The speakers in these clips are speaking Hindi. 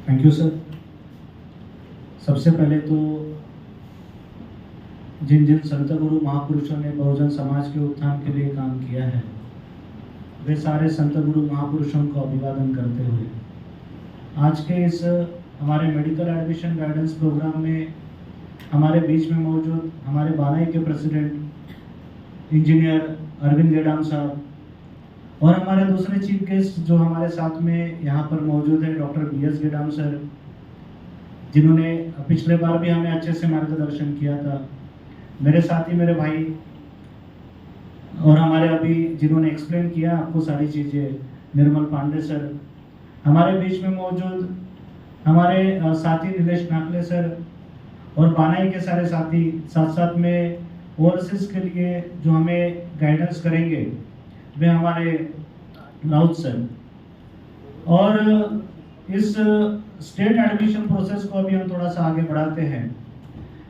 Thank you sir. सबसे पहले तो जिन जिन संत गुरु महापुरुषों ने बहुजन समाज के उत्थान के लिए काम किया है, वे सारे संत गुरु महापुरुषों को अभिवादन करते हुए आज के इस हमारे मेडिकल एडमिशन गाइडेंस प्रोग्राम में हमारे बीच में मौजूद हमारे बानाई के प्रेसिडेंट इंजीनियर अरविंद गेडाम साहब और हमारे दूसरे चीफ गेस्ट जो हमारे साथ में यहाँ पर मौजूद है डॉक्टर BS गेडाम सर, जिन्होंने पिछले बार भी हमें अच्छे से मार्गदर्शन किया था, मेरे साथी मेरे भाई और हमारे अभी जिन्होंने एक्सप्लेन किया आपको सारी चीज़ें, निर्मल पांडे सर, हमारे बीच में मौजूद हमारे साथी नीलेश नाकले सर और बानाई के सारे साथी, साथ साथ में ओवरसीज के लिए जो हमें गाइडेंस करेंगे वे हमारे राउत सर। और इस स्टेट एडमिशन प्रोसेस को अभी हम थोड़ा सा आगे बढ़ाते हैं।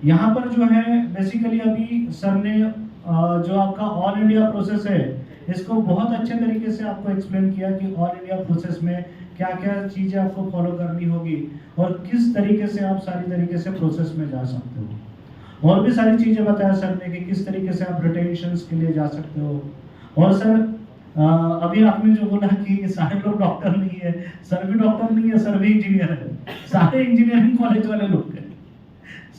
यहाँ पर जो है बेसिकली अभी सर ने जो आपका ऑल इंडिया प्रोसेस है इसको बहुत अच्छे तरीके से आपको एक्सप्लेन किया कि ऑल इंडिया प्रोसेस में क्या क्या चीज़ें आपको फॉलो करनी होगी और किस तरीके से आप सारी तरीके से प्रोसेस में जा सकते हो। और भी सारी चीज़ें बताया सर ने कि किस तरीके से आप रिटेंशंस के लिए जा सकते हो। और सर अभी आपने जो बोला कि सारे लोग डॉक्टर नहीं है, सर भी डॉक्टर नहीं है, सर भी इंजीनियर है, सारे इंजीनियरिंग कॉलेज वाले लोग हैं,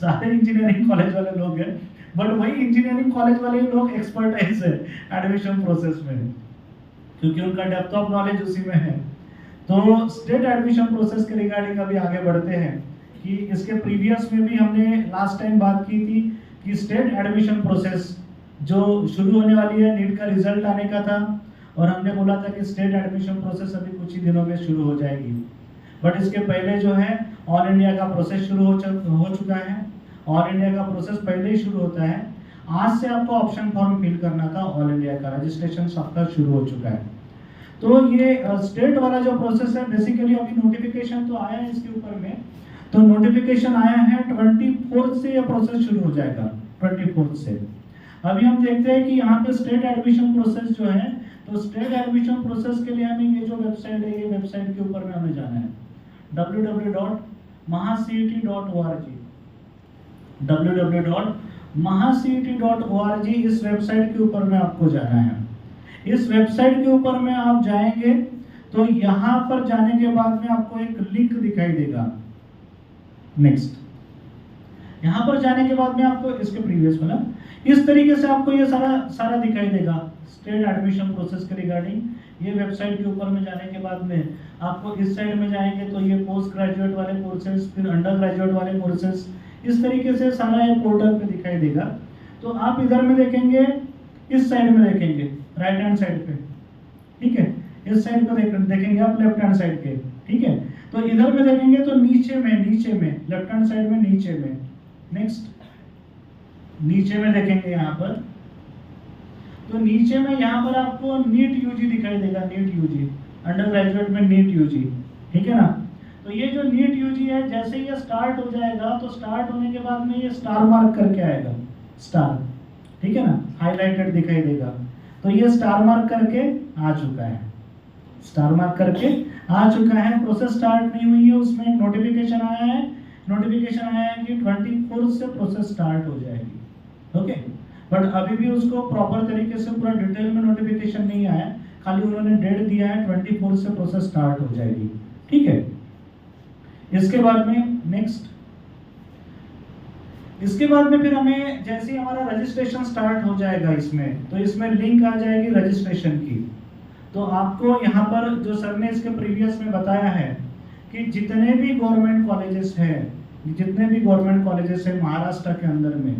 सारे इंजीनियरिंग कॉलेज वाले लोग हैं, बट वही इंजीनियरिंग कॉलेज वाले लोग एक्सपर्टाइज है एडमिशन प्रोसेस में, क्योंकि उनका डेप्थ ऑफ नॉलेज उसी में है। तो स्टेट एडमिशन प्रोसेस के रिगार्डिंग अभी आगे बढ़ते हैं कि इसके प्रीवियस में भी हमने लास्ट टाइम बात की थी कि स्टेट एडमिशन प्रोसेस जो शुरू होने वाली है, नीट का रिजल्ट आने का था और हमने बोला था कि स्टेट एडमिशन प्रोसेस अभी कुछ ही दिनों में शुरू हो जाएगी, बट इसके पहले जो है ऑल इंडिया का प्रोसेस शुरू हो चुका है। ऑल इंडिया का प्रोसेस पहले ही शुरू होता है, आज से आपको ऑप्शन फॉर्म फिल करना था, ऑल इंडिया का रजिस्ट्रेशन आपका शुरू हो चुका है। तो ये स्टेट वाला जो प्रोसेस है बेसिकली अभी नोटिफिकेशन तो आया है इसके ऊपर में, तो नोटिफिकेशन आया है 24 से ये प्रोसेस शुरू हो जाएगा, 24 से। अभी हम देखते हैं कि यहाँ पे स्टेट एडमिशन प्रोसेस जो है, तो स्टेट एडमिशन प्रोसेस के लिए हमें ये जो वेबसाइट है, ये वेबसाइट के ऊपर में हमें जाना है www.mahacet.org, www.mahacet.org, इस वेबसाइट के ऊपर में आपको जाना है। इस वेबसाइट के ऊपर में आप जाएंगे तो यहाँ पर जाने के बाद में आपको एक लिंक दिखाई देगा, नेक्स्ट। यहाँ पर जाने के बाद में आपको इसके प्रीवियस मतलब इस तरीके से आपको ये सारा दिखाई देगा स्टेट एडमिशन प्रोसेस के रिगार्डिंग। ये वेबसाइट के ऊपर में जाने के बाद में आपको इस साइड में जाएंगे तो ये पोस्ट ग्रेजुएट वाले कोर्सेज, फिर अंडर ग्रेजुएट वाले कोर्सेज, इस तरीके से सारा ये पोर्टल पे दिखाई देगा। तो आप इधर में देखेंगे, इस साइड में देखेंगे, राइट हैंड साइड पे, ठीक है, इस साइड पे देखेंगे आप लेफ्ट हैंड साइड के, ठीक है। तो इधर में देखेंगे तो नीचे में लेफ्ट हैंड साइड में नीचे में, नेक्स्ट, नीचे में देखेंगे यहाँ पर, तो नीचे में यहाँ पर आपको नीट यूजी दिखाई देगा, नीट यूजी, अंडर ग्रेजुएट में नीट यूजी, ठीक है ना। तो ये जो नीट यूजी है, जैसे ये स्टार्ट हो जाएगा तो स्टार्ट होने के बाद में ये स्टार मार्क करके आएगा, स्टार, ठीक है ना, हाईलाइटेड दिखाई देगा। तो ये स्टार मार्क करके आ चुका है, स्टार मार्क करके आ चुका है। प्रोसेस स्टार्ट नहीं हुई है, उसमें एक नोटिफिकेशन आया है, नोटिफिकेशन आया है कि 24 से प्रोसेस स्टार्ट हो जाएगी, ओके। बट अभी भी उसको प्रॉपर तरीके से पूरा डिटेल में नोटिफिकेशन नहीं आया, खाली उन्होंने डेट दिया है 24 से प्रोसेस स्टार्ट हो जाएगी, ठीक है। इसके बाद में नेक्स्ट, इसके बाद में फिर हमें जैसे ही हमारा रजिस्ट्रेशन स्टार्ट हो जाएगा इसमें, तो इसमें लिंक आ जाएगी रजिस्ट्रेशन की। तो आपको यहाँ पर जो सर ने इसके प्रीवियस में बताया है कि जितने भी गवर्नमेंट कॉलेजेस हैं, जितने भी गवर्नमेंट कॉलेजेस हैं महाराष्ट्र के अंदर में,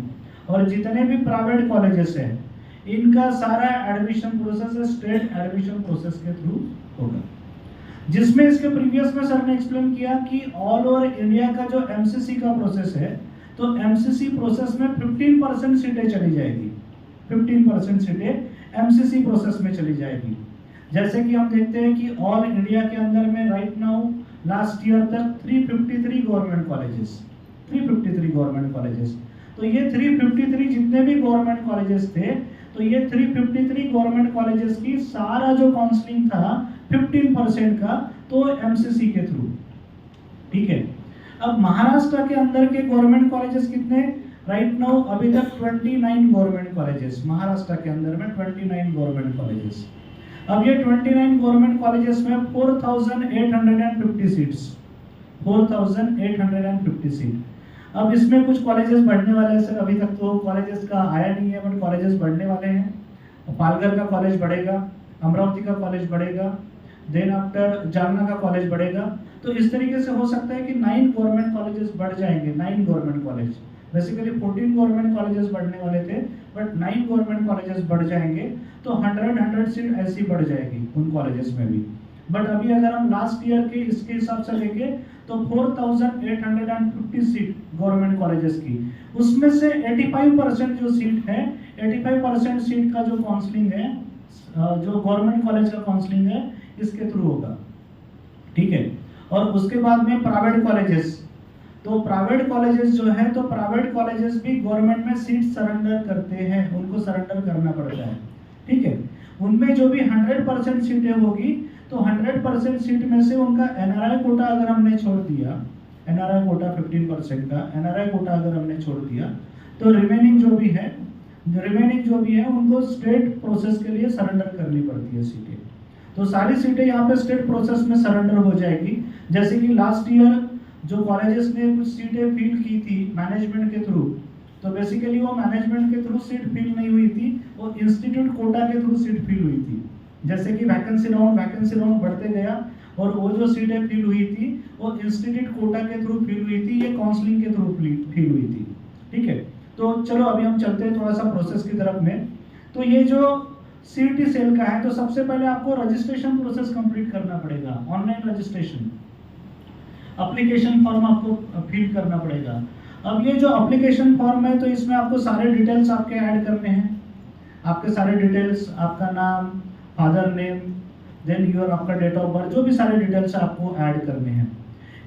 और जितने भी प्राइवेट कॉलेजेस हैं, इनका सारा admission process state admission process के थ्रू होगा, जिसमें इसके प्रीवियस में सर ने एक्सप्लेन किया कि ऑल ओवर इंडिया का जो एमसीसी का प्रोसेस है, तो एमसीसी प्रोसेस में 15% सीटें चली जाएगी, 15% सीटें एमसीसी प्रोसेस में चली जाएगी। जैसे कि हम देखते हैं कि ऑल इंडिया के अंदर में राइट नाउ लास्ट ईयर तक 353 गवर्नमेंट कॉलेजेस, 353 गवर्नमेंट कॉलेजेस, तो ये 353 जितने भी गवर्नमेंट कॉलेजेस थे, तो ये 353 गवर्नमेंट कॉलेजेस की सारा जो काउंसलिंग था 15% का, तो एमसीसी के थ्रू, ठीक है। अब महाराष्ट्र के अंदर के गवर्नमेंट कॉलेजेस कितने, राइट नाउ अभी तक 29 गवर्नमेंट कॉलेजेस महाराष्ट्र के अंदर में, 29 गवर्नमेंट कॉलेजेस। अब ये 29 गवर्नमेंट कॉलेजेस में 4850 सीट्स, 4850 सीट। अब इसमें कुछ कॉलेजेस बढ़ने वाले हैं सर, अभी तक तो कॉलेजेस का आया नहीं है, बट कॉलेजेस बढ़ने वाले हैं। पालघर का कॉलेज बढ़ेगा, अमरावती का कॉलेज बढ़ेगा, देन आफ्टर जालना का कॉलेज बढ़ेगा। तो इस तरीके से हो सकता है कि 9 गवर्नमेंट कॉलेजेस बढ़ जाएंगे, 9 government college. Basically 14 government colleges बढ़ने वाले थे, बट 9 गवर्नमेंट कॉलेजेस बढ़ जाएंगे, तो 100 सीट ऐसी बढ़ जाएगी उन कॉलेजेस में भी। बट अभी अगर हम लास्ट ईयर के इसके हिसाब से देखें तो 4850 सीट गवर्नमेंट कॉलेजेस की, उसमें से 85% जो सीट है, 85% सीट का जो काउंसलिंग है, जो गवर्नमेंट कॉलेज का काउंसलिंग है, इसके थ्रू होगा, ठीक है। और उसके बाद में प्राइवेट कॉलेजेस, तो प्राइवेट कॉलेजेस जो है, तो प्राइवेट कॉलेजेस भी गवर्नमेंट में सीट सरेंडर करते हैं, उनको सरेंडर करना पड़ता है, ठीक है। उनमें जो भी 100% सीटें होगी, तो 100% सीट में से उनका एनआरआई कोटा अगर हमने छोड़ दिया, एनआरआई कोटा 15% का एनआरआई कोटा अगर हमने छोड़ दिया, तो रिमेनिंग जो भी है उनको स्टेट प्रोसेस के लिए सरेंडर करनी पड़ती है सीटें। तो सारी सीटें यहाँ पे स्टेट प्रोसेस में सरेंडर हो जाएगी। जैसे कि लास्ट ईयर जो कॉलेजेस ने कुछ सीटें फिल की थी मैनेजमेंट के थ्रू, तो बेसिकली वो मैनेजमेंट के थ्रू सीट फिल नहीं हुई थी, वो इंस्टीट्यूट कोटा के थ्रू सीट फिल हुई थी। जैसे कि वैकेंसी राउंड बढ़ते गया, और वो जो सीटें फिल हुई थी वो इंस्टीट्यूट कोटा के थ्रू फिल हुई थी, ये काउंसलिंग के थ्रू फिल हुई थी, ठीक है। तो चलो अभी हम चलते हैं थोड़ा सा प्रोसेस की तरफ में। तो ये जो सीईटी सेल का है, तो सबसे पहले आपको रजिस्ट्रेशन प्रोसेस कंप्लीट करना पड़ेगा, ऑनलाइन रजिस्ट्रेशन, एप्लीकेशन फॉर्म आपको फिल करना पड़ेगा। अब ये जो एप्लीकेशन फॉर्म है, तो इसमें आपको सारे डिटेल्स आपके ऐड करने हैं, आपके सारे डिटेल्स, आपका नाम, फादर नेम, देन योर आपका डेट ऑफ बर्थ, जो भी सारे डिटेल्स आपको ऐड करने हैं।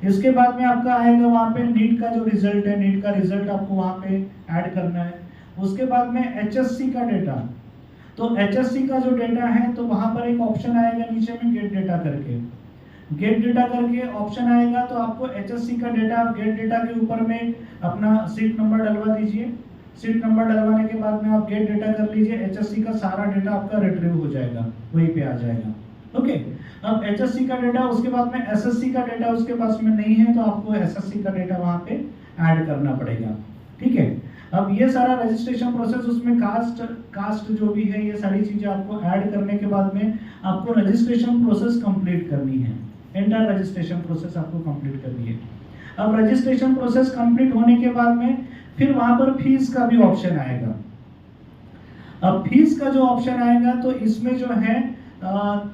इसके बाद में आपका आएगा वहाँ पे नीट का जो रिजल्ट है, नीट का रिजल्ट आपको वहाँ पे ऐड करना है। उसके बाद में एचएससी का डेटा, तो एचएससी का जो डेटा है, तो वहाँ पर एक ऑप्शन आएगा नीचे में गेट डेटा करके ऑप्शन आएगा, तो आपको एचएससी का डेटा गेट डेटा के ऊपर में अपना सीट नंबर डलवा दीजिए। सीट नंबर डलवाने के बाद में आप गेट डेटा कर लीजिए, एचएससी का सारा डेटा आपका रिट्रीव हो जाएगा, वहीं पे आ जाएगा, ओके। अब एचएससी का डेटा, उसके बाद में एसएससी का डेटा उसके पास में नहीं है, तो आपको एसएससी का डेटा वहाँ पे ऐड करना पड़ेगा, ठीक है। अब ये सारा रजिस्ट्रेशन प्रोसेस, उसमें कास्ट जो भी है, ये सारी चीजें आपको ऐड करने के बाद में आपको रजिस्ट्रेशन प्रोसेस कंप्लीट करनी है, एंटायर रजिस्ट्रेशन प्रोसेस आपको कंप्लीट करनी है। अब रजिस्ट्रेशन प्रोसेस कंप्लीट होने के बाद में फिर वहां पर फीस का भी ऑप्शन आएगा। अब फीस का जो ऑप्शन आएगा, तो इसमें जो है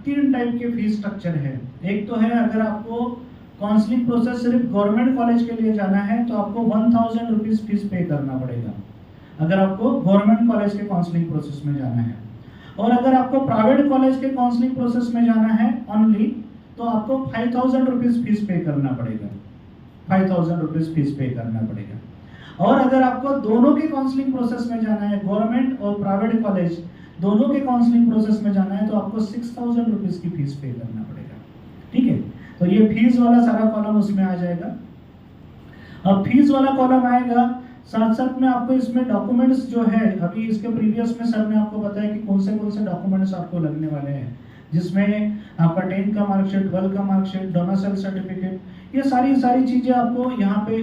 3 टाइप के फीस स्ट्रक्चर है। एक तो है अगर आपको काउंसलिंग प्रोसेस सिर्फ गवर्नमेंट कॉलेज के लिए जाना है, तो आपको 1000 रुपीज फीस पे करना पड़ेगा, अगर आपको गवर्नमेंट कॉलेज के काउंसलिंग प्रोसेस में जाना है। और अगर आपको प्राइवेट कॉलेज के काउंसलिंग प्रोसेस में जाना है ओनली, तो आपको 5000 रुपीज फीस पे करना पड़ेगा, 5000 रुपीज फीस पे करना पड़ेगा। और अगर आपको दोनों के काउंसलिंग प्रोसेस में जाना है, गवर्नमेंट और प्राइवेट कॉलेज दोनों के काउंसलिंग प्रोसेस में जाना है, तो आपको 6000 रुपीज की फीस पे करना पड़ेगा, ठीक है। तो ये फीस वाला सारा कॉलम उसमें आ जाएगा। अब फीस वाला कॉलम आएगा, साथ साथ में आपको इसमें डॉक्यूमेंट्स जो है, अभी इसके प्रीवियस में सर ने आपको बताया कि कौन से डॉक्यूमेंट्स आपको लगने वाले हैं, जिसमें आपका 10 का मार्कशीट, 12 का मार्कशीट, डोमिसाइल सर्टिफिकेट, ये सारी चीजें आपको यहाँ पे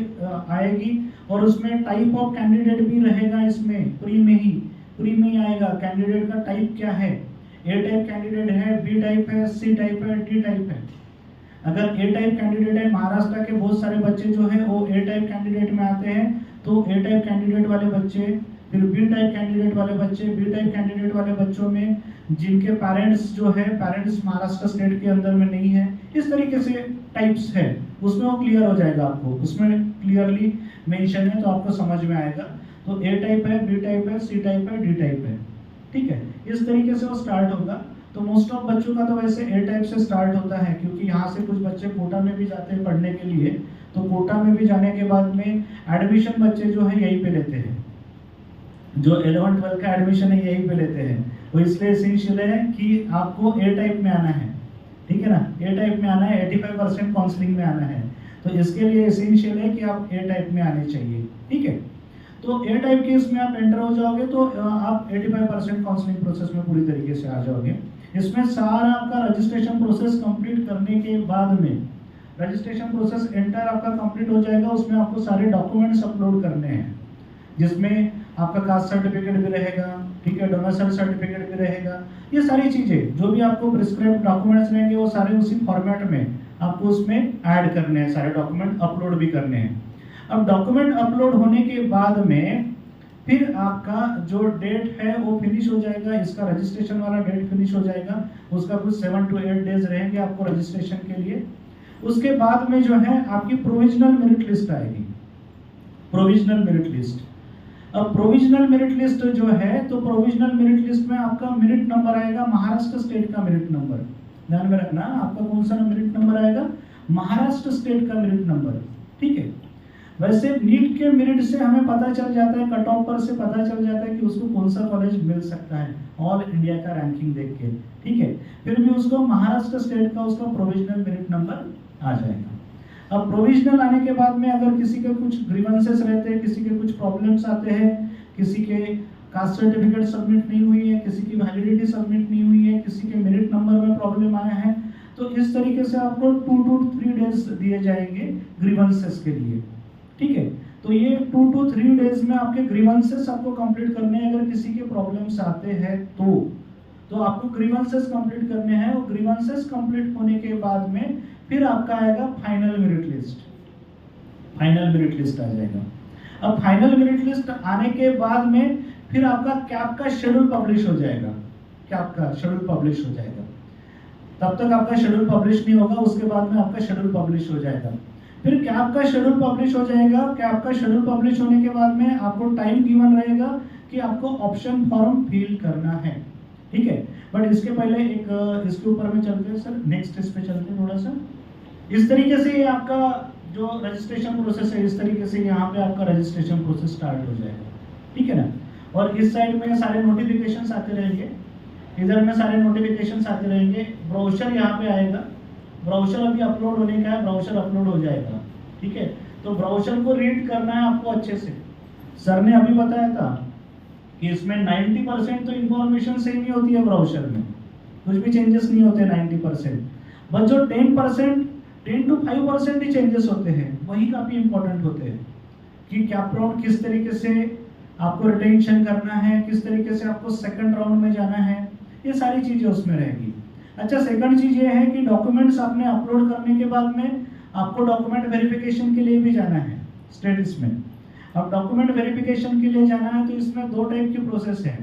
आएगी। और उसमें टाइप ऑफ कैंडिडेट भी रहेगा, इसमें प्री में ही आएगा कैंडिडेट का टाइप क्या है, ए टाइप कैंडिडेट है, बी टाइप है, सी टाइप है, डी टाइप है। अगर ए टाइप कैंडिडेट है, महाराष्ट्र के बहुत सारे बच्चे जो है वो ए टाइप कैंडिडेट में आते हैं, तो ए टाइप कैंडिडेट वाले बच्चे, फिर बी टाइप कैंडिडेट वाले बच्चे, बी टाइप कैंडिडेट वाले बच्चों में जिनके पेरेंट्स जो है, पेरेंट्स महाराष्ट्र स्टेट के अंदर में नहीं है, इस तरीके से टाइप्स है, उसमें वो क्लियर हो जाएगा आपको, उसमें क्लियरली मेंशन है, तो आपको समझ में आएगा। तो ए टाइप है, बी टाइप है, सी टाइप है, डी टाइप है, ठीक है। इस तरीके से वो स्टार्ट होगा। तो मोस्ट ऑफ बच्चों का तो वैसे ए टाइप से स्टार्ट होता है, क्योंकि यहाँ से कुछ बच्चे कोटा में भी जाते हैं पढ़ने के लिए, तो कोटा में भी जाने के बाद में एडमिशन बच्चे जो है यहीं पे लेते हैं, जो 11-12 का एडमिशन है यहीं पे लेते हैं। वो इसलिए एसेंशियल है कि आपको ए टाइप में आना है, ठीक है ना, ए टाइप में आना है, 85% काउंसलिंग में आना है। तो इसके लिए एसेंशियल है कि आप ए टाइप में आने चाहिए, ठीक है। तो ए टाइप के इसमें आप एंटर हो जाओगे तो आप 85% काउंसलिंग प्रोसेस में पूरी तरीके से आ जाओगे। इसमें सारा आपका रजिस्ट्रेशन प्रोसेस कंप्लीट करने के बाद में रजिस्ट्रेशन प्रोसेस एंटर आपका कंप्लीट हो जाएगा। उसमें आपको सारे डॉक्यूमेंट्स अपलोड करने हैं, जिसमें आपका कास्ट सर्टिफिकेट भी रहेगा, ठीक है, डोमिसाइल सर्टिफिकेट भी रहेगा। ये सारी चीज़ें जो भी आपको प्रिस्क्राइब डॉक्यूमेंट्स रहेंगे वो सारे उसी फॉर्मेट में आपको उसमें ऐड करने हैं, सारे डॉक्यूमेंट अपलोड भी करने हैं। अब डॉक्यूमेंट अपलोड होने के बाद में फिर आपका जो डेट है वो फिनिश हो जाएगा, इसका रजिस्ट्रेशन वाला डेट फिनिश हो जाएगा। उसका कुछ 7 to 8 डेज रहेंगे आपको रजिस्ट्रेशन के लिए। उसके बाद में जो है आपकी प्रोविजनल मेरिट लिस्ट आएगी, प्रोविजनल मेरिट लिस्ट। अब प्रोविजनल मेरिट लिस्ट जो है, तो प्रोविजनल मेरिट लिस्ट में आपका मेरिट नंबर आएगा महाराष्ट्र स्टेट का मेरिट नंबर। ध्यान में रखना, आपका कौन सा मेरिट नंबर आएगा? महाराष्ट्र स्टेट का मेरिट नंबर, ठीक है। वैसे नीट के मेरिट से हमें पता चल जाता है, कट ऑफ पर से पता चल जाता है कि उसको कौन सा कॉलेज मिल सकता है, ऑल इंडिया का रैंकिंग देख के, ठीक है। फिर भी उसको महाराष्ट्र स्टेट का उसका प्रोविजनल मेरिट नंबर आ जाएगा। अब प्रोविजनल आने के बाद में अगर किसी के कुछ ग्रीवेंसेस रहते हैं, किसी के कुछ प्रॉब्लम्स आते हैं, किसी के कास्ट सर्टिफिकेट सबमिट नहीं हुई है, किसी की वैलिडिटी सबमिट नहीं हुई है, किसी के मेरिट नंबर में प्रॉब्लम आया है, तो इस तरीके से आपको 2 to 3 डेज दिए जाएंगे ग्रीवेंसेस के लिए, ठीक है। तो ये 2 to 3 डेज में आपके ग्रीवेंसेस आपको कंप्लीट करने हैं। अगर किसी के प्रॉब्लम्स आते हैं तो आपको ग्रीवेंसेस कंप्लीट करने हैं, और ग्रीवेंसेस कंप्लीट होने के बाद में फिर आपका आएगा final merit list. Final merit list आ जाएगा। अब फाइनल मेरिट लिस्ट आने के बाद में फिर आपका कैप का शेड्यूल पब्लिश हो जाएगा, कैप का शेड्यूल पब्लिश हो जाएगा। तब तक आपका शेड्यूल पब्लिश नहीं होगा, उसके बाद में आपका शेड्यूल पब्लिश हो जाएगा। फिर कैप का शेड्यूल पब्लिश हो जाएगा। कैप का शेड्यूल पब्लिश होने के बाद में आपको टाइम गिवन रहेगा कि आपको ऑप्शन फॉर्म फिल करना है, ठीक है। बट इसके पहले एक इसके ऊपर में चलते हैं सर, नेक्स्ट इस पे चलते हैं थोड़ा सा। इस तरीके से ये आपका जो रजिस्ट्रेशन प्रोसेस है, इस तरीके से यहाँ पे आपका रजिस्ट्रेशन प्रोसेस स्टार्ट हो जाएगा, ठीक है ना। और इस साइड में सारे नोटिफिकेशंस आते रहेंगे, इधर में सारे नोटिफिकेशंस आते रहेंगे। ब्राउचर यहाँ पे आएगा, ब्राउचर अभी अपलोड होने का है, ब्राउचर अपलोड हो जाएगा, ठीक है। तो ब्राउचर को रीड करना है आपको अच्छे से। सर ने अभी बताया था कि इसमें 90% तो इंफॉर्मेशन सेम ही होती है, ब्राउचर में कुछ भी चेंजेस नहीं होते 90%, बस जो 10 to 5% ही चेंजेस होते हैं, वही काफ़ी इंपॉर्टेंट होते हैं कि कैप राउंड किस तरीके से आपको रिटेंशन करना है, किस तरीके से आपको सेकंड राउंड में जाना है, ये सारी चीज़ें उसमें रहेगी। अच्छा, सेकंड चीज़ ये है कि डॉक्यूमेंट्स आपने अपलोड करने के बाद में आपको डॉक्यूमेंट वेरिफिकेशन के लिए भी जाना है स्टेटस में। अब डॉक्यूमेंट वेरिफिकेशन के लिए जाना है तो इसमें 2 टाइप की प्रोसेस है,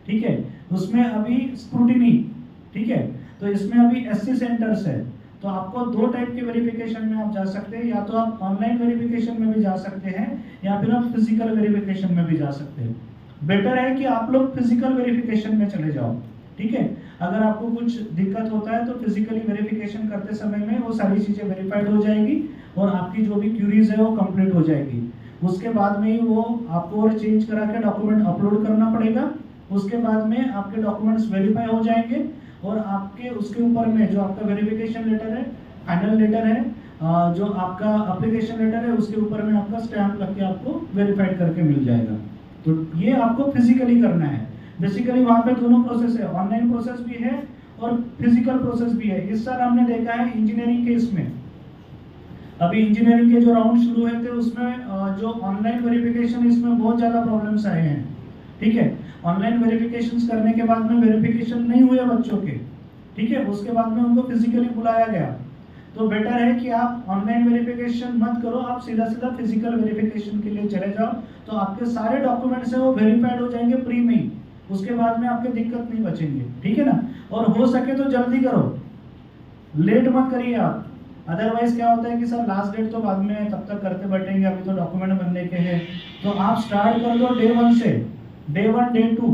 ठीक है। उसमें अभी स्क्रूटिनी, ठीक है, तो इसमें अभी SC सेंटर्स है, तो आपको 2 टाइप के वेरिफिकेशन में आप जा सकते हैं। या तो आप ऑनलाइन वेरिफिकेशन में भी जा सकते हैं, या फिर आप फिजिकल वेरिफिकेशन में भी जा सकते हैं। बेटर है कि आप लोग फिजिकल वेरिफिकेशन में चले जाओ, ठीक है। अगर आपको कुछ दिक्कत होता है तो फिजिकली वेरिफिकेशन करते समय में वो सारी चीज़ें वेरीफाइड हो जाएगी और आपकी जो भी क्यूरीज है वो कंप्लीट हो जाएगी। उसके बाद में ही वो आपको और चेंज करा के डॉक्यूमेंट अपलोड करना पड़ेगा। उसके बाद में आपके डॉक्यूमेंट्स वेरीफाई हो जाएंगे और आपके उसके ऊपर में जो आपका वेरिफिकेशन लेटर है, फाइनल लेटर है, जो आपका एप्लीकेशन लेटर है, उसके ऊपर में आपका स्टैंप लग के आपको वेरीफाइड करके मिल जाएगा। तो ये आपको फिजिकली करना है। बेसिकली वहाँ पे दोनों प्रोसेस है, ऑनलाइन प्रोसेस भी है और फिजिकल प्रोसेस भी है। इस साल हमने देखा है इंजीनियरिंग के इसमें, अभी इंजीनियरिंग के जो राउंड शुरू हुए थे उसमें जो ऑनलाइन वेरिफिकेशन, इसमें बहुत ज़्यादा प्रॉब्लम्स आए हैं, ठीक है। ऑनलाइन वेरिफिकेशंस करने के बाद में वेरिफिकेशन नहीं हुए बच्चों के, ठीक है, उसके बाद में उनको फिजिकली बुलाया गया। तो बेटर है कि आप ऑनलाइन वेरिफिकेशन मत करो, आप सीधा सीधा फिजिकल वेरिफिकेशन के लिए चले जाओ, तो आपके सारे डॉक्यूमेंट्स हैं वो वेरीफाइड हो जाएंगे प्री में ही। उसके बाद में आपके दिक्कत नहीं बचेंगे, ठीक है ना। और हो सके तो जल्दी करो, लेट मत करिए आप। अदरवाइज क्या होता है कि सर लास्ट डेट तो बाद में तब तक करते बैठेंगे, अभी तो डॉक्यूमेंट बनने के हैं। तो आप स्टार्ट कर दो डे 1 से, डे 1 डे 2,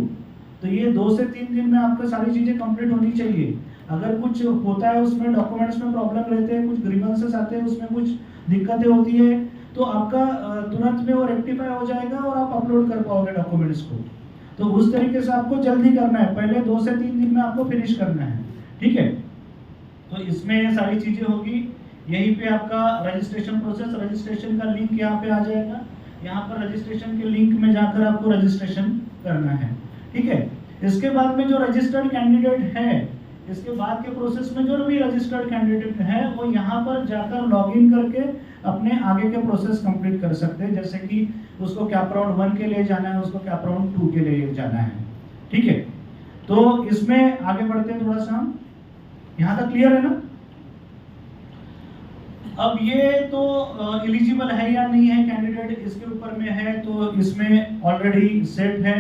तो ये 2 से 3 दिन में आपको सारी चीज़ें कंप्लीट होनी चाहिए। अगर कुछ होता है उसमें डॉक्यूमेंट्स में प्रॉब्लम रहते हैं, कुछ ग्रीवेंसेस आते हैं, उसमें कुछ दिक्कतें होती है, तो आपका तुरंत में वो रेक्टिफाई हो जाएगा और आप अपलोड कर पाओगे डॉक्यूमेंट्स को। तो उस तरीके से आपको जल्दी करना है, पहले 2 से 3 दिन में आपको फिनिश करना है, ठीक है। तो इसमें ये सारी चीज़ें होगी। यहीं पे आपका रजिस्ट्रेशन प्रोसेस, रजिस्ट्रेशन का लिंक यहाँ पे आ जाएगा। यहाँ पर रजिस्ट्रेशन के लिंक में जाकर आपको रजिस्ट्रेशन करना है, ठीक है। इसके बाद में जो रजिस्टर्ड कैंडिडेट है, इसके बाद के प्रोसेस में जो भी रजिस्टर्ड कैंडिडेट है वो यहाँ पर जाकर लॉगिन करके अपने आगे के प्रोसेस कंप्लीट कर सकते हैं। जैसे कि उसको कैप राउंड 1 के लिए जाना है, उसको कैप राउंड 2 के लिए जाना है, ठीक है। तो इसमें आगे बढ़ते हैं थोड़ा सा हम, यहाँ तक क्लियर है ना। अब ये तो एलिजिबल है या नहीं है कैंडिडेट, इसके ऊपर में है, तो इसमें ऑलरेडी सेट है,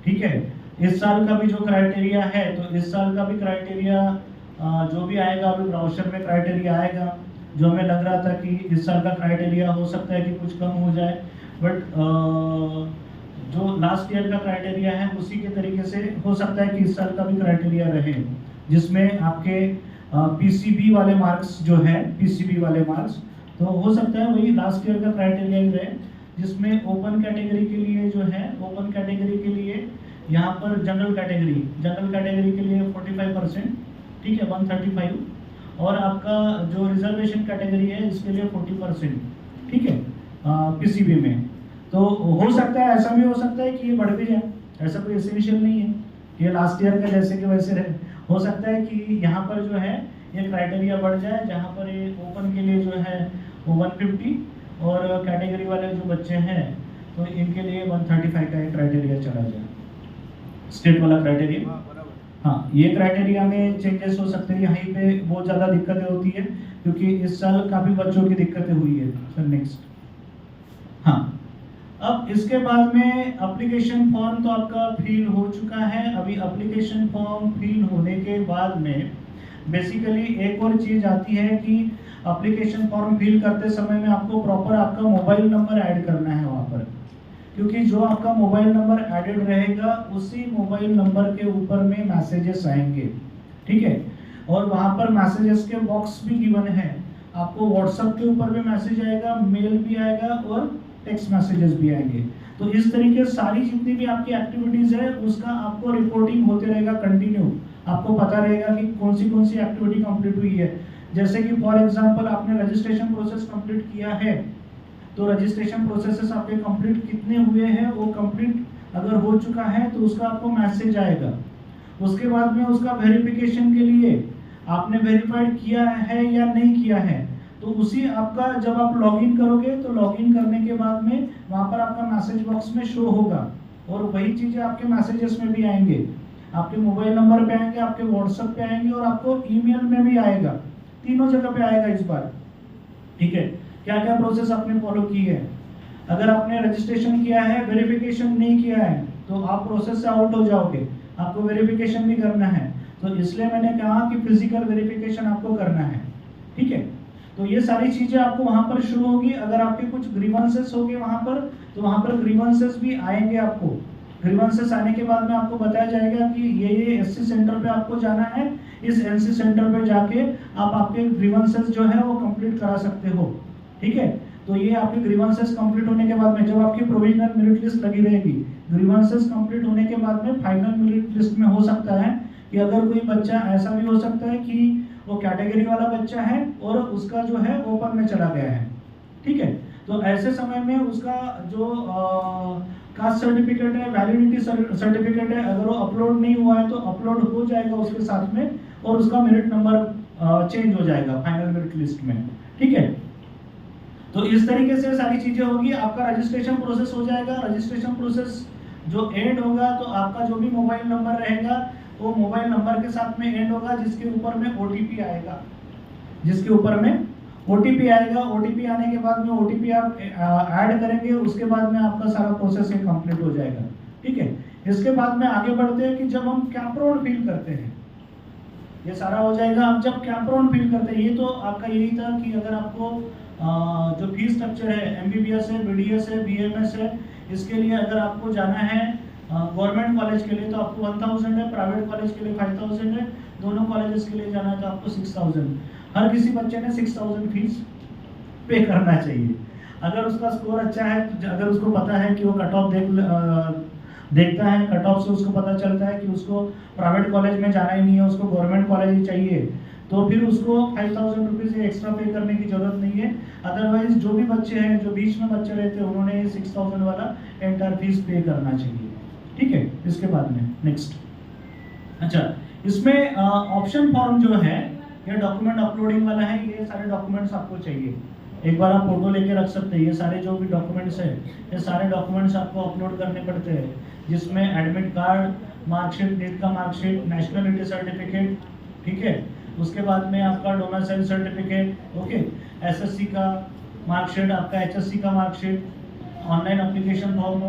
ठीक है। इस साल का भी जो क्राइटेरिया है, तो इस साल का भी क्राइटेरिया जो भी आएगा, अभी ब्राउचर में क्राइटेरिया आएगा। जो हमें लग रहा था कि इस साल का क्राइटेरिया हो सकता है कि कुछ कम हो जाए, बट जो लास्ट ईयर का क्राइटेरिया है उसी के तरीके से हो सकता है कि इस साल का भी क्राइटेरिया रहे, जिसमें आपके पीसीबी वाले मार्क्स जो है, पीसीबी वाले मार्क्स, तो हो सकता है वही लास्ट ईयर का क्राइटेरिया ही रहे, जिसमें ओपन कैटेगरी के लिए जो है, ओपन कैटेगरी के लिए यहाँ पर जनरल कैटेगरी के लिए 45%, ठीक है, 135, और आपका जो रिजर्वेशन कैटेगरी है इसके लिए 40%, ठीक है, पीसीबी में। तो हो सकता है, ऐसा भी हो सकता है कि ये बढ़ भी जाए, ऐसा कोई एसेंशियल नहीं है कि लास्ट ईयर का जैसे कि वैसे रहे। हो सकता है कि यहाँ पर जो है ये क्राइटेरिया बढ़ जाए, जहाँ पर ये ओपन के लिए जो है वो 150, और कैटेगरी वाले जो बच्चे हैं तो इनके लिए 135 का एक क्राइटेरिया चला जाए, स्टेट वाला क्राइटेरिया। हाँ, ये क्राइटेरिया में चेंजेस हो सकते हैं, यहीं पे बहुत ज़्यादा दिक्कतें होती है क्योंकि इस साल काफ़ी बच्चों की दिक्कतें हुई है। सर नेक्स्ट, हाँ, अब इसके बाद में एप्लीकेशन फॉर्म तो आपका फिल हो चुका है। अभी एप्लीकेशन फॉर्म फिल होने के बाद में बेसिकली एक और चीज़ आती है कि एप्लीकेशन फॉर्म फिल करते समय में आपको प्रॉपर आपका मोबाइल नंबर ऐड करना है वहाँ पर, क्योंकि जो आपका मोबाइल नंबर एडेड रहेगा उसी मोबाइल नंबर के ऊपर में मैसेजेस आएंगे, ठीक है। और वहाँ पर मैसेजेस के बॉक्स भी गिवन है, आपको व्हाट्सएप के ऊपर भी मैसेज आएगा, मेल भी आएगा और टेक्स्ट मैसेजेस भी आएंगे। तो इस तरीके सारी जितनी भी आपकी एक्टिविटीज़ है उसका आपको रिपोर्टिंग होते रहेगा कंटिन्यू, आपको पता रहेगा कि कौन सी एक्टिविटी कंप्लीट हुई है। जैसे कि फॉर एग्जांपल आपने रजिस्ट्रेशन प्रोसेस कंप्लीट किया है, तो रजिस्ट्रेशन प्रोसेसेस आपके कंप्लीट कितने हुए हैं, वो कंप्लीट अगर हो चुका है तो उसका आपको मैसेज आएगा। उसके बाद में उसका वेरिफिकेशन के लिए आपने वेरीफाइड किया है या नहीं किया है, तो उसी आपका जब आप लॉगिन करोगे तो लॉगिन करने के बाद में वहाँ पर आपका मैसेज बॉक्स में शो होगा, और वही चीज़ें आपके मैसेजेस में भी आएंगे, आपके मोबाइल नंबर पे आएंगे, आपके व्हाट्सएप पे आएंगे और आपको ईमेल में भी आएगा, तीनों जगह पे आएगा इस बार, ठीक है। क्या क्या प्रोसेस आपने फॉलो की है। अगर आपने रजिस्ट्रेशन किया है, वेरिफिकेशन नहीं किया है, तो आप प्रोसेस से आउट हो जाओगे, आपको वेरिफिकेशन भी करना है। तो इसलिए मैंने कहा कि फिजिकल वेरिफिकेशन आपको करना है, ठीक है। तो ये सारी चीज़ें आपको वहाँ पर शुरू होगी। अगर आपके कुछ ग्रीवेंसेस होंगे वहाँ पर, तो वहाँ पर ग्रीवेंसेस भी आएंगे आपको। ग्रीवेंसेस आने के बाद में आपको बताया जाएगा कि ये एससी सेंटर पे आपको जाना है, इस एनसी सेंटर पे जाके आप आपके ग्रीवेंसेस जो है वो कंप्लीट करा सकते हो, ठीक है। तो ये आपके ग्रीवेंसेस कंप्लीट होने के बाद में जब आपकी प्रोविजनल मेरिट लिस्ट लगी रहेगी, ग्रीवेंसेस कंप्लीट होने के बाद में फाइनल मेरिट लिस्ट में हो सकता है कि अगर कोई बच्चा, ऐसा भी हो सकता है कि वो कैटेगरी वाला बच्चा है और उसका जो है ओपन में चला गया है, ठीक है। तो ऐसे समय में उसका जो कास्ट सर्टिफिकेट है, वैलिडिटी सर्टिफिकेट है, अगर वो अपलोड नहीं हुआ है तो अपलोड हो जाएगा उसके साथ में, और उसका मेरिट नंबर चेंज हो जाएगा फाइनल मेरिट लिस्ट में, ठीक है। तो इस तरीके से सारी चीजें होगी। आपका रजिस्ट्रेशन प्रोसेस हो जाएगा। रजिस्ट्रेशन प्रोसेस जो एंड होगा तो आपका जो भी मोबाइल नंबर रहेगा वो मोबाइल नंबर के साथ में एंड होगा, जिसके ऊपर में ओटीपी आएगा, जिसके ऊपर में ओटीपी आएगा। ओटीपी आने के बाद में ओटीपी आप ऐड करेंगे, उसके बाद में आपका सारा प्रोसेस कंप्लीट हो जाएगा, ठीक है। इसके बाद में आगे बढ़ते हैं कि जब हम कैपराउंड फिल करते हैं, ये सारा हो जाएगा। अब जब कैपराउंड फिल करते हैं, ये तो आपका यही था कि अगर आपको जो फीस स्ट्रक्चर है, एमबीबीएस है, बीडीएस है, बीएमएस है, इसके लिए अगर आपको जाना है गवर्नमेंट कॉलेज के लिए तो आपको 1000 है, प्राइवेट कॉलेज के लिए 5000 है, दोनों कॉलेजेस के लिए जाना है तो आपको 6000। हर किसी बच्चे ने 6000 फीस पे करना चाहिए। अगर उसका स्कोर अच्छा है, अगर उसको पता है कि वो कट ऑफ देखता है, कट ऑफ से उसको पता चलता है कि उसको प्राइवेट कॉलेज में जाना ही नहीं है, उसको गवर्नमेंट कॉलेज ही चाहिए, तो फिर उसको 5000 रुपीज़ एक्स्ट्रा पे करने की जरूरत नहीं है। अदरवाइज जो भी बच्चे हैं, जो बीच में बच्चे रहते हैं, उन्होंने 6000 वाला एंटायर फीस पे करना चाहिए। ठीक है, इसके बाद में नेक्स्ट, अच्छा इसमें ऑप्शन फॉर्म जो है ये डॉक्यूमेंट अपलोडिंग वाला है। ये सारे डॉक्यूमेंट्स आपको चाहिए, एक बार आप फोटो लेके रख सकते हैं। ये सारे जो भी डॉक्यूमेंट्स है, ये सारे डॉक्यूमेंट्स आपको अपलोड करने पड़ते हैं, जिसमें एडमिट कार्ड, मार्कशीट, नीट का मार्कशीट, नेशनलिटी सर्टिफिकेट, ठीक है, उसके बाद में आपका डोमिसाइल सर्टिफिकेट, ओके, एसएससी का मार्कशीट, आपका एचएससी का marksheet, online application form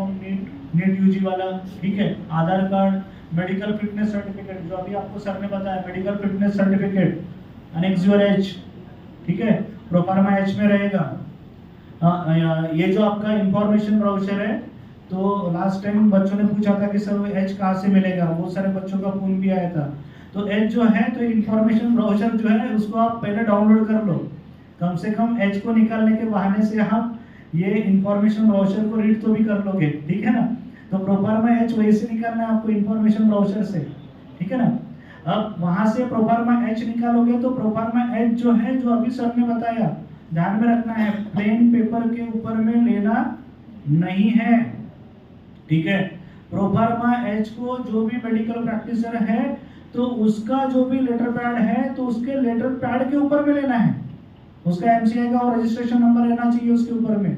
NEET UG वाला, ठीक है, Aadhaar card, medical fitness certificate, जो अभी आपको सर ने बताया, medical fitness certificate, annexure H, ठीक है, प्रोफार्मा एच में रहेगा। ये जो आपका इंफॉर्मेशन ब्राउचर है, तो लास्ट टाइम बच्चों ने पूछा था कि सर एच कहाँ से मिलेगा, बहुत सारे बच्चों का फोन भी आया था। तो एच जो है, तो इंफॉर्मेशन ब्राउचर जो है उसको आप पहले डाउनलोड कर लो, कम से कम एच को निकालने के बहाने से आप ये इंफॉर्मेशन ब्राउचर को रीड तो भी कर लोगे, ठीक है ना। तो प्रोफार्मा एच वहीं से निकालना है आपको, इंफॉर्मेशन ब्राउचर से, ठीक है ना। अब वहां से प्रोफार्मा एच निकालोगे तो प्रोफार्मा एच जो है, जो अभी सर ने बताया, ध्यान में रखना है, प्लेन पेपर के ऊपर में लेना नहीं है, ठीक है। प्रोफार्मा एच को जो भी मेडिकल प्रैक्टिसर है, तो उसका जो भी लेटर पैड है, तो उसके लेटर पैड के ऊपर में लेना है, उसका एमसीआई का और रजिस्ट्रेशन नंबर रहना चाहिए उसके ऊपर में,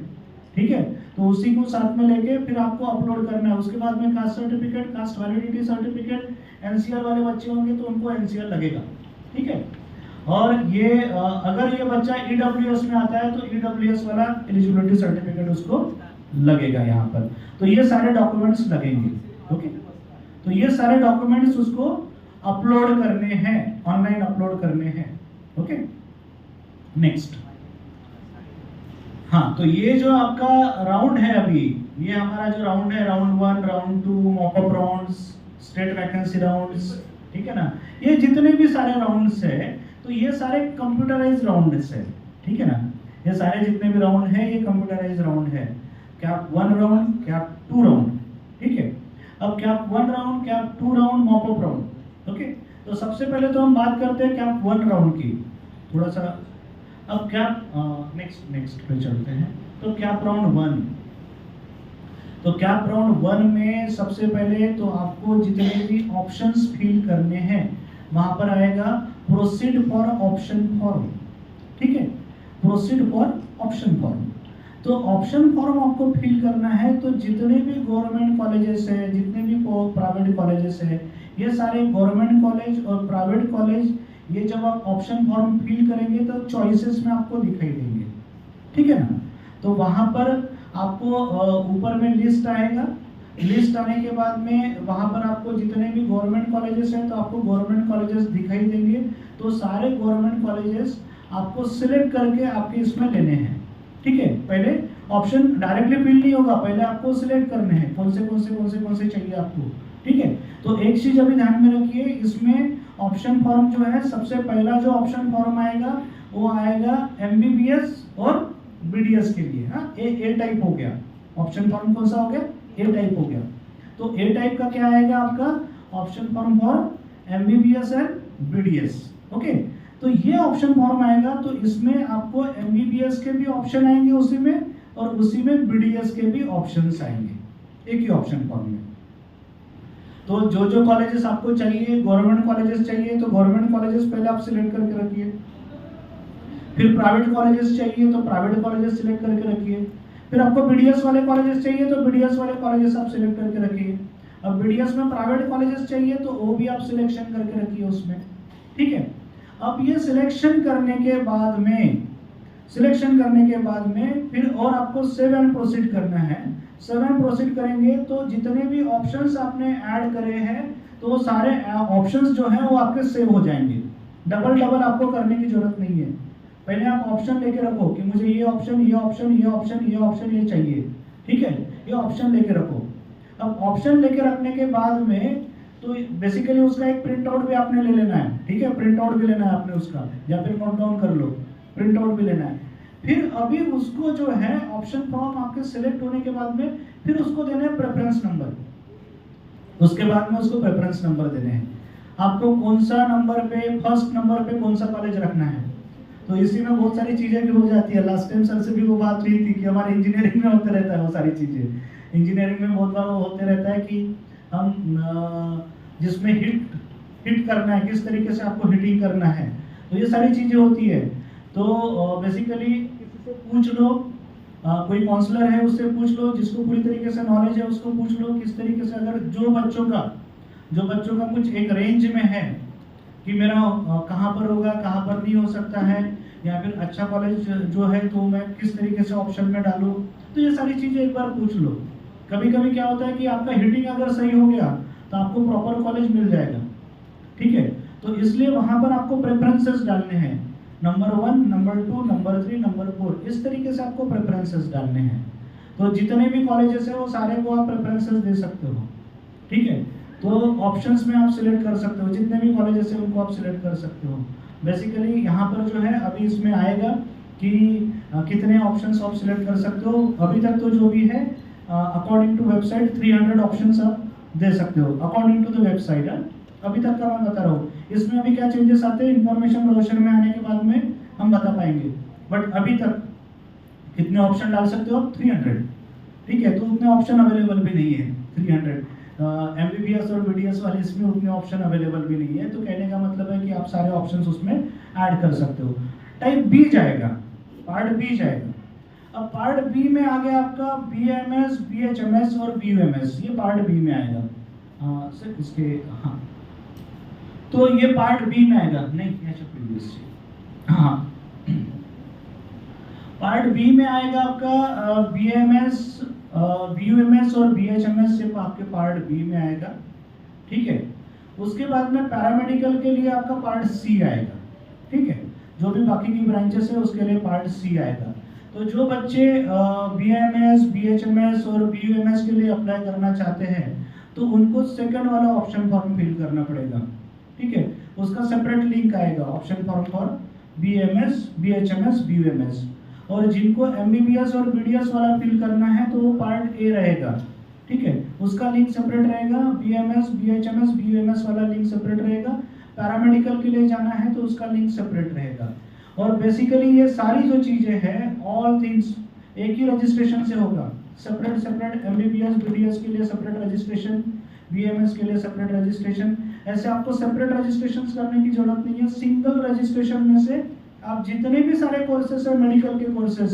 ठीक है। तो उसी को साथ में लेके फिर आपको अपलोड करना है। उसके बाद में caste certificate, cast validity certificate, NCR वाले बच्चे होंगे तो उनको एनसीआर लगेगा, ठीक है। और ये अगर ये बच्चा ईडब्ल्यूएस में आता है तो ईडब्ल्यूएस वाला एलिजिबिलिटी सर्टिफिकेट उसको लगेगा यहाँ पर। तो ये सारे डॉक्यूमेंट्स लगेंगे, ओके। तो ये सारे डॉक्यूमेंट्स उसको अपलोड करने हैं, ऑनलाइन अपलोड करने हैं, ओके। नेक्स्ट, हाँ, तो ये जो आपका राउंड है अभी, ये हमारा जो राउंड है, round 1, round 2, mock-up rounds, state vacancy rounds, ठीक है ना। ये जितने भी सारे राउंड्स है, तो ये सारे कंप्यूटराइज राउंड्स है, ठीक है ना। ये सारे जितने भी राउंड है, ये कंप्यूटराइज राउंड है। कैप 1 राउंड, कैप 2 राउंड, ठीक है। अब cap 1 round, cap 2 round, mock-up round, okay. तो सबसे पहले तो हम बात करते हैं कैप 1 राउंड की, थोड़ा सा। अब कैप नेक्स्ट पे चलते हैं। तो कैप राउंड 1, तो कैप राउंड 1 में सबसे पहले तो आपको जितने भी ऑप्शंस फिल करने हैं, वहां पर आएगा प्रोसीड फॉर ऑप्शन फॉर्म, ठीक है, प्रोसीड फॉर ऑप्शन फॉर्म। तो ऑप्शन फॉर्म आपको फिल करना है, तो जितने भी गवर्नमेंट कॉलेजेस है, जितने भी प्राइवेट कॉलेजेस है, ये सारे गवर्नमेंट कॉलेज और प्राइवेट कॉलेज, ये जब आप ऑप्शन फॉर्म फिल करेंगे तो चॉइसेस में आपको दिखाई देंगे, ठीक है ना। तो वहां पर आपको ऊपर में लिस्ट आएगा, लिस्ट आने के बाद में वहां पर आपको जितने भी गवर्नमेंट कॉलेजेस हैं, तो आपको गवर्नमेंट कॉलेजेस दिखाई देंगे। तो सारे गवर्नमेंट कॉलेजेस आपको सिलेक्ट करके आपके इसमें लेने हैं, ठीक है। पहले ऑप्शन डायरेक्टली फिल नहीं होगा, पहले आपको सिलेक्ट करने हैं कौन से चाहिए आपको, ठीक है। तो एक चीज अभी ध्यान में रखिए, इसमें ऑप्शन फॉर्म जो है, सबसे पहला जो ऑप्शन फॉर्म आएगा वो आएगा एमबीबीएस और बीडीएस के लिए, हाँ, ए टाइप हो गया। ऑप्शन फॉर्म कौन सा हो गया? ए टाइप हो गया। तो ए टाइप का क्या आएगा आपका? Option form for MBBS and BDS, okay. तो ये ऑप्शन फॉर्म आएगा, तो इसमें आपको एमबीबीएस के भी ऑप्शन आएंगे उसी में, और उसी में बीडीएस के भी ऑप्शंस आएंगे एक ही ऑप्शन फॉर्म में। तो जो कॉलेजेस आपको चाहिए, गवर्नमेंट कॉलेजेस चाहिए तो गवर्नमेंट कॉलेजेस पहले आप सिलेक्ट करके रखिए। फिर प्राइवेट कॉलेजेस चाहिए तो प्राइवेट कॉलेजेस सिलेक्ट करके रखिए। फिर आपको बीडीएस वाले कॉलेजेस चाहिए तो बीडीएस वाले कॉलेजेस आप सिलेक्ट करके रखिए। अब बीडीएस में प्राइवेट कॉलेजेस चाहिए तो वो भी आप सिलेक्शन करके रखिए उसमें, ठीक है। अब ये सिलेक्शन करने के बाद में फिर और आपको सेव एंड प्रोसीड करना है। सेव एंड प्रोसीड करेंगे तो जितने भी ऑप्शंस आपने ऐड करे हैं, तो वो सारे ऑप्शंस जो हैं वो आपके सेव हो जाएंगे। डबल आपको करने की जरूरत नहीं है। पहले आप ऑप्शन लेके रखो कि मुझे ये ऑप्शन ये चाहिए, ठीक है, ये ऑप्शन लेके रखो। अब ऑप्शन लेके रखने के बाद में तो बेसिकली उसका एक प्रिंट आउट भी आपने ले लेना है, ठीक है, प्रिंट आउट भी लेना है आपने उसका, या फिर नोट डाउन कर लो, प्रिंट आउट भी लेना है। फिर अभी उसको जो है ऑप्शन फॉर्म आपके सिलेक्ट होने के बाद में फिर उसको देना है प्रेफरेंस नंबर। उसके बाद में उसको प्रेफरेंस नंबर देने हैं। आपको कौन सा नंबर पे, फर्स्ट नंबर पे कौन सा कॉलेज रखना है। तो इसी में बहुत सारी चीज़ें भी हो जाती है। लास्ट टाइम सर से भी वो बात हुई थी कि हमारे इंजीनियरिंग में होते रहता है वो सारी चीज़ें। इंजीनियरिंग में बहुत बार वो होते रहता है कि हम जिसमें हिट करना है, किस तरीके से आपको हिटिंग करना है, तो ये सारी चीज़ें होती है। तो बेसिकली किसी से पूछ लो, कोई काउंसलर है उससे पूछ लो, जिसको पूरी तरीके से नॉलेज है उसको पूछ लो किस तरीके से, अगर जो बच्चों का कुछ एक रेंज में है कि मेरा कहाँ पर होगा, कहाँ पर नहीं हो सकता है, या फिर अच्छा कॉलेज जो है तो मैं किस तरीके से ऑप्शन में डालूँ, तो ये सारी चीज़ें एक बार पूछ लो। कभी कभी क्या होता है कि आपका हिटिंग अगर सही हो गया तो आपको प्रॉपर कॉलेज मिल जाएगा, ठीक है। तो इसलिए वहाँ पर आपको प्रेफरेंसेस डालने हैं, नंबर 1, नंबर 2, नंबर 3, नंबर 4, इस तरीके से आपको प्रेफरेंसेस डालने हैं। तो जितने भी कॉलेजेस है वो सारे को आप प्रेफरेंसेस दे सकते हो, ठीक है। तो ऑप्शंस में आप सिलेक्ट कर सकते हो, जितने भी कॉलेजेस है उनको आप सिलेक्ट कर सकते हो। बेसिकली यहाँ पर जो है अभी इसमें आएगा कि कितने ऑप्शंस आप सिलेक्ट कर सकते हो। अभी तक तो जो भी है अकॉर्डिंग टू वेबसाइट 300 ऑप्शंस आप दे सकते हो, अकॉर्डिंग टू द वेबसाइट। अभी तक का मैं बता रहा हूँ, इसमें अभी क्या चेंजेस आते हैं इन्फॉर्मेशन ब्रोशर में आने के बाद में हम बता पाएंगे। बट अभी तक कितने ऑप्शन डाल सकते हो, 300, ठीक है। तो उतने ऑप्शन अवेलेबल भी नहीं है 300। MBBS और BDS वाले इसमें उतने ऑप्शन अवेलेबल भी नहीं है। तो कहने का मतलब है कि आप सारे ऑप्शंस उसमें ऐड कर सकते हो। टाइप बी जाएगा, पार्ट बी जाएगा। अब पार्ट बी में आ गया आपका BMS, BHMS और BUMS, ये पार्ट बी में आएगा। सर इसके हाँ, तो ये पार्ट बी में आएगा, नहीं प्रीवियस, हाँ पार्ट बी में आएगा आपका BMS, BUMS और BHMS सिर्फ आपके पार्ट बी में आएगा, ठीक है। उसके बाद में पैरामेडिकल के लिए आपका पार्ट सी आएगा, ठीक है। जो भी बाकी की ब्रांचेस है उसके लिए पार्ट सी आएगा। तो जो बच्चे BMS, BHMS और BUMS के लिए अप्लाई करना चाहते हैं तो उनको सेकंड वाला ऑप्शन फॉर्म फिल करना पड़ेगा, ठीक है। उसका सेपरेट लिंक आएगा, option form for BMS, BHMS, BUMS। और जिनको MBBS और BDS वाला फिल करना है तो वो पार्ट ए रहेगा, ठीक है। उसका लिंक सेपरेट रहेगा, BMS, BHMS, BUMS वाला लिंक सेपरेट रहेगा। पैरामेडिकल के लिए जाना है तो उसका लिंक सेपरेट रहेगा। और बेसिकली ये सारी जो चीज़ें हैं, ऑल थिंग्स एक ही रजिस्ट्रेशन से होगा। सेपरेट MBBS, BDS के लिए सेपरेट रजिस्ट्रेशन, BMS के लिए सेपरेट रजिस्ट्रेशन, ऐसे आपको सेपरेट रजिस्ट्रेशन करने की जरूरत नहीं है। सिंगल रजिस्ट्रेशन में से आप जितने भी सारे कोर्सेस है, मेडिकल के कोर्सेस,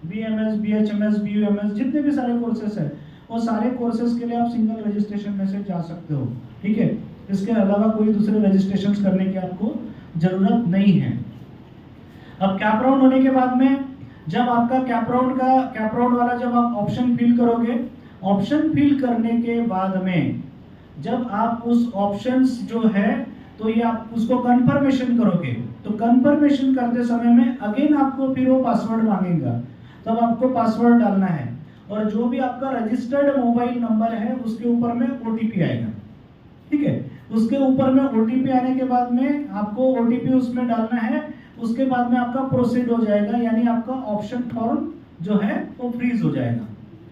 BMS, BHMS, BUMS, जितने भी सारे कोर्सेस है वो सारे कोर्सेस के लिए आप सिंगल रजिस्ट्रेशन में से जा सकते हो, ठीक है। इसके अलावा कोई दूसरे रजिस्ट्रेशन करने की आपको जरूरत नहीं है। अब कैप राउंड होने के बाद में जब आपका कैप राउंड वाला जब आप ऑप्शन फिल करोगे, ऑप्शन फिल करने के बाद में जब आप उस ऑप्शंस जो है तो ये आप उसको कंफर्मेशन करोगे, तो कंफर्मेशन करते समय में अगेन आपको फिर वो पासवर्ड मांगेगा, तब आपको पासवर्ड डालना है। और जो भी आपका रजिस्टर्ड मोबाइल नंबर है उसके ऊपर में OTP आएगा, ठीक है। उसके ऊपर में OTP आने के बाद में आपको OTP उसमें डालना है। उसके बाद में आपका प्रोसीड हो जाएगा, यानी आपका ऑप्शन फॉर्म जो है वो फ्रीज हो जाएगा,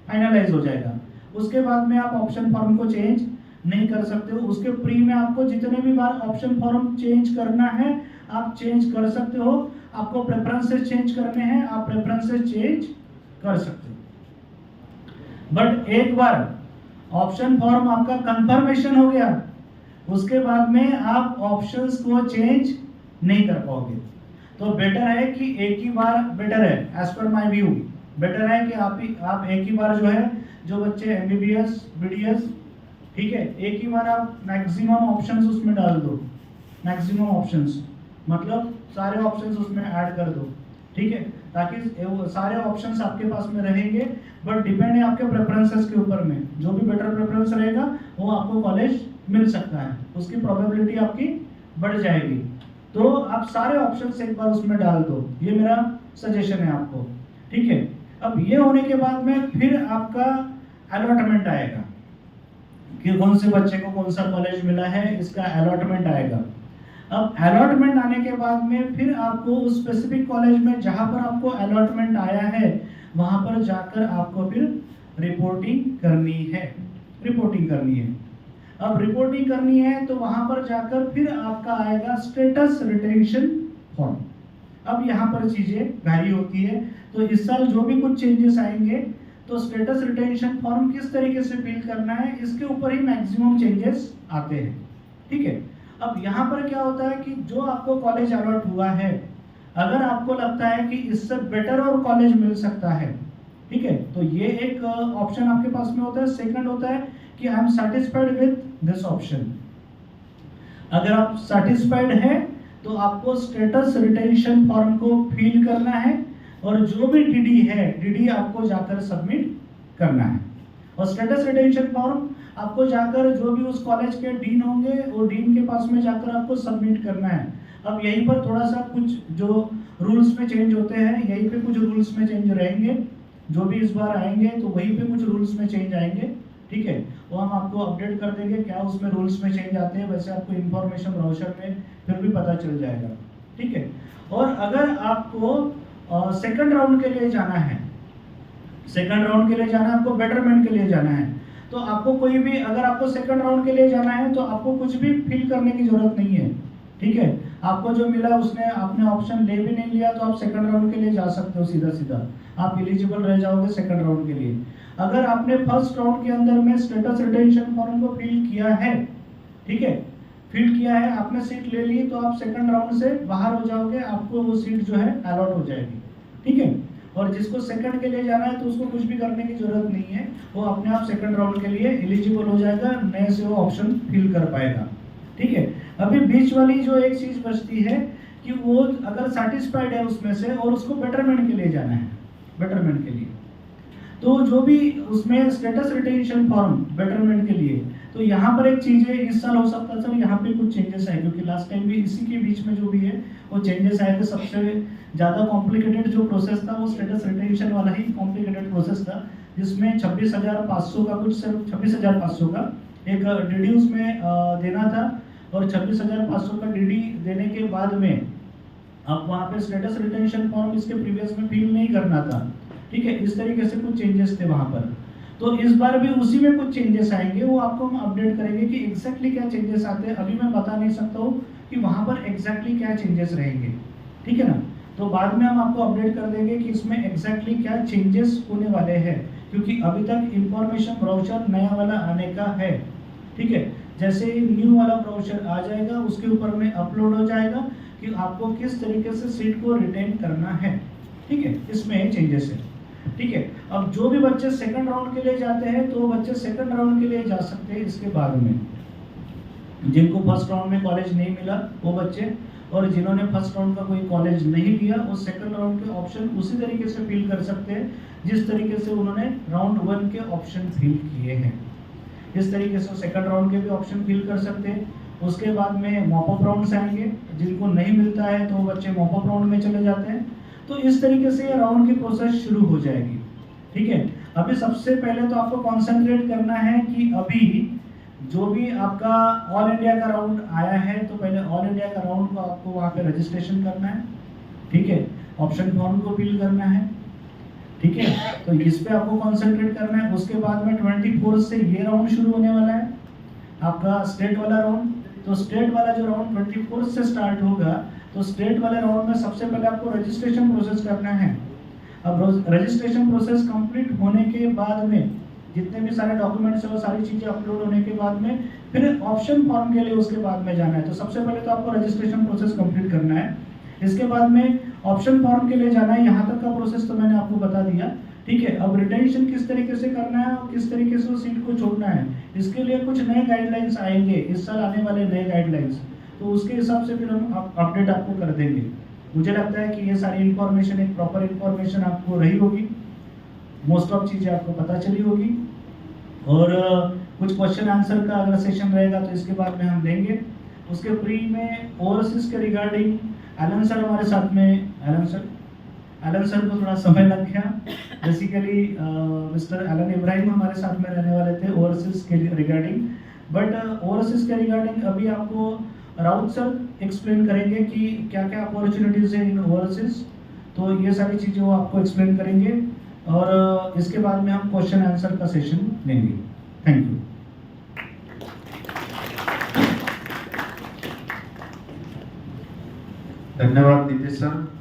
फाइनलाइज हो जाएगा। उसके बाद में आप ऑप्शन फॉर्म को चेंज नहीं कर सकते हो। उसके प्री में आपको जितने भी बार ऑप्शन फॉर्म चेंज करना है आप चेंज कर सकते हो। आपको प्रेफरेंसेस चेंज करने हैं, आप प्रेफरेंसेस चेंज कर सकते हो। बट एक बार ऑप्शन फॉर्म आपका कंफर्मेशन हो गया, उसके बाद में आप ऑप्शंस को चेंज नहीं कर पाओगे। तो बेटर है कि एक ही बार, बेटर है as per my view, better है कि आप एक ही बार जो है, जो बच्चे MBBS, BDS, ठीक है, एक ही बार आप मैक्सिमम ऑप्शंस उसमें डाल दो। मैक्सिमम ऑप्शंस मतलब सारे ऑप्शंस उसमें ऐड कर दो, ठीक है, ताकि सारे ऑप्शंस आपके पास में रहेंगे। बट डिपेंड है आपके प्रेफरेंसेस के ऊपर में, जो भी बेटर प्रेफरेंस रहेगा वो आपको कॉलेज मिल सकता है, उसकी प्रोबेबिलिटी आपकी बढ़ जाएगी। तो आप सारे ऑप्शंस एक बार उसमें डाल दो, ये मेरा सजेशन है आपको, ठीक है। अब ये होने के बाद में फिर आपका अलॉटमेंट आएगा कि कौन से बच्चे को कौन सा कॉलेज मिला है, इसका अलॉटमेंट आएगा। अब अलॉटमेंट आने के बाद में फिर आपको उस स्पेसिफिक कॉलेज में जहां पर आपको अलॉटमेंट आया है वहां पर जाकर आपको फिर रिपोर्टिंग करनी है। अब रिपोर्टिंग करनी है तो वहां पर जाकर फिर आपका आएगा स्टेटस रिटेंशन फॉर्म। अब यहाँ पर चीजें वैरी होती है, तो इस साल जो भी कुछ चेंजेस आएंगे तो स्टेटस रिटेंशन फॉर्म किस तरीके से फिल करना है इसके ऊपर ही मैक्सिमम चेंजेस आते हैं। ठीक है, अब यहाँ पर क्या होता है कि जो आपको कॉलेज अलॉट हुआ है, अगर आपको लगता है कि इससे बेटर और कॉलेज मिल सकता है, ठीक है, तो ये एक ऑप्शन आपके पास में होता है। सेकंड होता है कि I am satisfied with this option. अगर आप सेटिस्फाइड है तो आपको स्टेटस रिटेंशन फॉर्म को फिल करना है और जो भी डीडी है, डीडी आपको जाकर सबमिट करना है। और स्टेटस रिटेंशन फॉर्म आपको जाकर जो भी उस कॉलेज के डीन होंगे वो डीन के पास में जाकर आपको सबमिट करना है। अब यहीं पर थोड़ा सा कुछ जो रूल्स में चेंज होते हैं, यहीं पे कुछ रूल्स में चेंज रहेंगे, जो भी इस बार आएंगे तो वहीं पे कुछ रूल्स में चेंज आएंगे। ठीक है, वो हम आपको अपडेट कर देंगे क्या उसमें रूल्स में चेंज आते हैं, वैसे आपको इन्फॉर्मेशन ब्राउज़र में फिर भी पता चल जाएगा। ठीक है, और अगर आपको सेकंड राउंड के लिए जाना है, सेकंड राउंड के लिए जाना है, आपको बेटरमेंट के लिए जाना है, तो आपको कोई भी, अगर आपको सेकंड राउंड के लिए जाना है तो आपको कुछ भी फिल करने की जरूरत नहीं है। ठीक है, आपको जो मिला उसने आपने ऑप्शन ले भी नहीं लिया तो आप सेकंड राउंड के लिए जा सकते हो, सीधा सीधा आप एलिजिबल रह जाओगे सेकंड राउंड के लिए। अगर आपने फर्स्ट राउंड के अंदर में स्टेटस रिटेंशन फॉर्म को फिल किया है, ठीक है, फिल किया है, आपने सीट ले ली, तो आप सेकंड राउंड से बाहर हो जाओगे, आपको वो सीट जो है अलॉट हो जाएगी। ठीक है, और जिसको सेकंड के लिए जाना है तो उसको कुछ भी करने की जरूरत नहीं है, वो अपने आप सेकंड राउंड के लिए एलिजिबल हो जाएगा, नए से वो ऑप्शन फिल कर पाएगा। ठीक है, अभी बीच वाली जो एक चीज बचती है कि वो अगर सेटिस्फाइड है उसमें से और उसको बेटरमेंट के लिए जाना है, बेटरमेंट के लिए, तो जो भी उसमें स्टेटस रिटेंशन फॉर्म बेटरमेंट के लिए, तो यहाँ पर एक चीज है, इस साल हो सकता है सर यहाँ पे कुछ चेंजेस आए, क्योंकि लास्ट टाइम भी इसी के बीच में जो भी है वो चेंजेस आए थे। सबसे ज्यादा कॉम्प्लिकेटेड जो प्रोसेस था वो स्टेटस रिटेंशन वाला ही कॉम्प्लिकेटेड प्रोसेस था, जिसमें 26,500 का, कुछ सिर्फ 26,500 का एक डीडी उसमें देना था, और 26,500 का डीडी देने के बाद में आप वहाँ पे स्टेटस रिटेंशन फॉर्म इसके प्रीवियस में फिल नहीं करना था। ठीक है, इस तरीके से कुछ चेंजेस थे वहाँ पर, तो इस बार भी उसी में कुछ चेंजेस आएंगे, वो आपको हम अपडेट करेंगे कि एग्जैक्टली क्या चेंजेस आते हैं। अभी मैं बता नहीं सकता हूँ कि वहाँ पर एग्जैक्टली क्या चेंजेस रहेंगे, ठीक है ना, तो बाद में हम आपको अपडेट कर देंगे कि इसमें एग्जैक्टली क्या चेंजेस होने वाले हैं, क्योंकि अभी तक इंफॉर्मेशन ब्राउज़र नया वाला आने का है। ठीक है, जैसे न्यू वाला ब्राउज़र आ जाएगा उसके ऊपर में अपलोड हो जाएगा कि आपको किस तरीके से सीट को रिटेन करना है। ठीक है, इसमें चेंजेस है। ठीक है, अब जो भी बच्चे सेकंड राउंड के लिए जाते हैं तो बच्चे सेकंड राउंड के लिए जा सकते हैं इसके बाद में, जिनको फर्स्ट राउंड में कॉलेज नहीं मिला वो बच्चे, और जिन्होंने फर्स्ट राउंड का कोई कॉलेज नहीं लिया वो सेकंड राउंड के ऑप्शन उसी तरीके से फिल कर सकते हैं जिस तरीके से उन्होंने राउंड 1 के ऑप्शन फिल किए हैं। इस तरीके से सेकंड राउंड के भी ऑप्शन फिल कर सकते हैं। उसके बाद में मॉपअप राउंड्स आएंगे, जिनको नहीं मिलता है तो बच्चे मॉपअप राउंड में चले जाते हैं। तो इस तरीके से ये राउंड की प्रोसेस शुरू हो जाएगी। ठीक है, अभी सबसे पहले तो आपको कॉन्सेंट्रेट करना है कि अभी जो भी आपका ऑल इंडिया का राउंड आया है तो पहले ऑल इंडिया का राउंड को आपको वहाँ पे रजिस्ट्रेशन करना है। ठीक है, ऑप्शन फॉर्म को फिल करना है। ठीक है, तो इस पे आपको कॉन्सेंट्रेट करना है। उसके बाद में 24 से ये राउंड शुरू होने वाला है आपका स्टेट वाला राउंड। तो स्टेट वाला जो राउंड 24 से स्टार्ट होगा, तो स्टेट वाले राउंड में सबसे पहले आपको रजिस्ट्रेशन प्रोसेस करना है। अब रजिस्ट्रेशन प्रोसेस कंप्लीट होने के बाद में जितने भी सारे डॉक्यूमेंट्स है वो सारी चीजें अपलोड होने के बाद में फिर ऑप्शन फॉर्म के लिए उसके बाद में जाना है। तो सबसे पहले तो आपको रजिस्ट्रेशन प्रोसेस कंप्लीट करना है, इसके बाद में ऑप्शन फॉर्म के लिए जाना है। यहाँ तक का प्रोसेस तो मैंने आपको बता दिया। ठीक है, अब रिटेंशन किस तरीके से करना है और किस तरीके से सीट को छोड़ना है, इसके लिए कुछ नए गाइडलाइंस आएंगे इस साल, आने वाले नए गाइडलाइंस, तो उसके हिसाब से फिर हम अपडेट आपको कर देंगे। मुझे लगता है कि ये सारी इन्फॉर्मेशन एक प्रॉपर इन्फॉर्मेशन आपको रही होगी, मोस्ट ऑफ चीज़ें आपको पता चली होगी। और कुछ क्वेश्चन आंसर का अगर सेशन रहेगा तो इसके बाद में हम देंगे। उसके फ्री में ओवरसीज के रिगार्डिंग एलन सर हमारे साथ में, एलन सर को थोड़ा समय लग गया। बेसिकली मिस्टर एलन इब्राहिम हमारे साथ में रहने वाले थे ओवरसीज के रिगार्डिंग, बट ओवरसीज के रिगार्डिंग अभी आपको राउत सर एक्सप्लेन करेंगे कि क्या क्या अपॉर्चुनिटीज़ है इन ओवरसीज। तो ये सारी चीज़ें वो आपको एक्सप्लेन करेंगे और इसके बाद में हम क्वेश्चन आंसर का सेशन लेंगे। Thank you. धन्यवाद नीतीश सर।